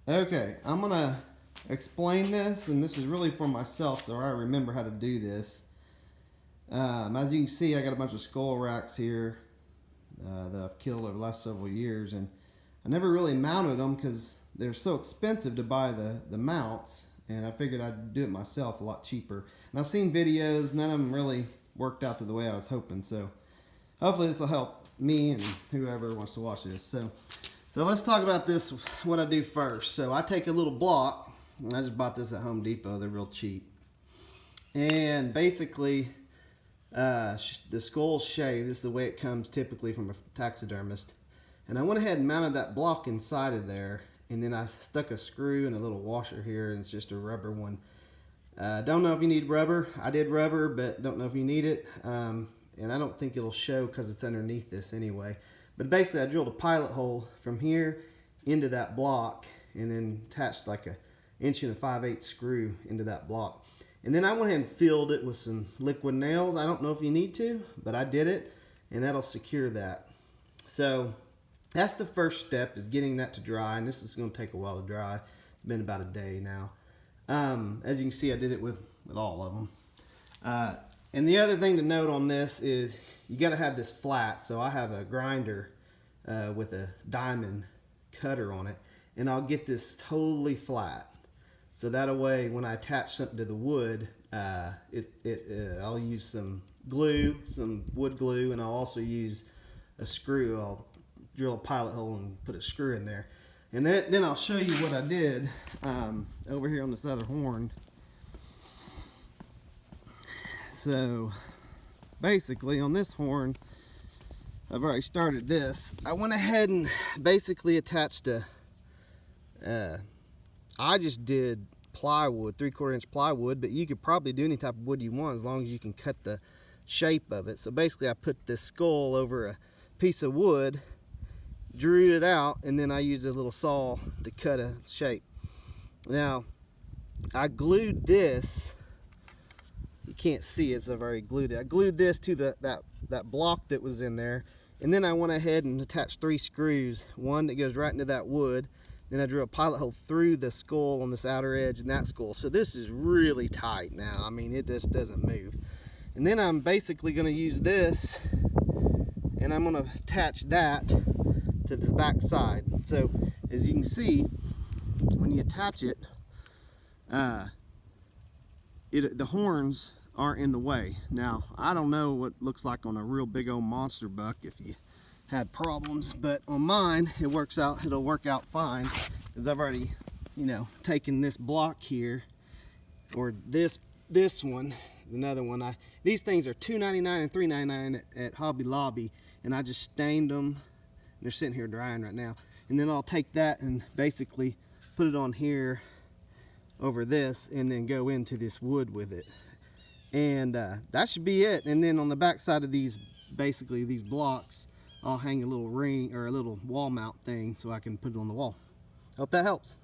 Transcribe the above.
Okay, I'm gonna explain this, and this is really for myself, so I remember how to do this. As you can see, I got a bunch of skull racks here that I've killed over the last several years, and I never really mounted them because they're so expensive to buy the mounts, and I figured I'd do it myself a lot cheaper. And I've seen videos, none of them really worked out to the way I was hoping, so hopefully this will help me and whoever wants to watch this. So let's talk about this, what I do first. So I take a little block, and I just bought this at Home Depot, they're real cheap. And basically, the skull's shaved. This is the way it comes typically from a taxidermist. And I went ahead and mounted that block inside of there, and then I stuck a screw and a little washer here, and it's just a rubber one. Don't know if you need rubber. I did rubber, but don't know if you need it. And I don't think it'll show because it's underneath this anyway. But basically, I drilled a pilot hole from here into that block, and then attached like a 1 5/8" screw into that block. And then I went ahead and filled it with some liquid nails. I don't know if you need to, but I did it, and that'll secure that. So that's the first step, is getting that to dry, and this is going to take a while to dry. It's been about a day now. As you can see, I did it with all of them. And the other thing to note on this is you got to have this flat. So I have a grinder with a diamond cutter on it, and I'll get this totally flat. So that way, when I attach something to the wood, I'll use some glue, some wood glue, and I'll also use a screw. I'll drill a pilot hole and put a screw in there. And then I'll show you what I did over here on this other horn. So basically on this horn, I've already started this. I went ahead and basically attached I just did plywood, 3/4 inch plywood, but you could probably do any type of wood you want as long as you can cut the shape of it. So basically I put this skull over a piece of wood, drew it out, and then I used a little saw to cut a shape. Now I glued this, you can't see it, so I've already glued it. I glued this to that block that was in there, and then I went ahead and attached 3 screws, one that goes right into that wood. Then I drew a pilot hole through the skull on this outer edge and that skull. So this is really tight now. I mean, it just doesn't move. And then I'm basically going to use this, and I'm going to attach that to the back side. So as you can see, when you attach it, the horns aren't in the way. Now, I don't know what it looks like on a real big old monster buck if you had problems, but on mine it works out. It'll work out fine, because I've already, taken this block here, or this one, another one. These things are $2.99 and $3.99 at Hobby Lobby, and I just stained them. They're sitting here drying right now, and then I'll take that and basically put it on here over this, and then go into this wood with it, and that should be it. And then on the back side of these blocks, I'll hang a little ring or a little wall mount thing so I can put it on the wall. Hope that helps.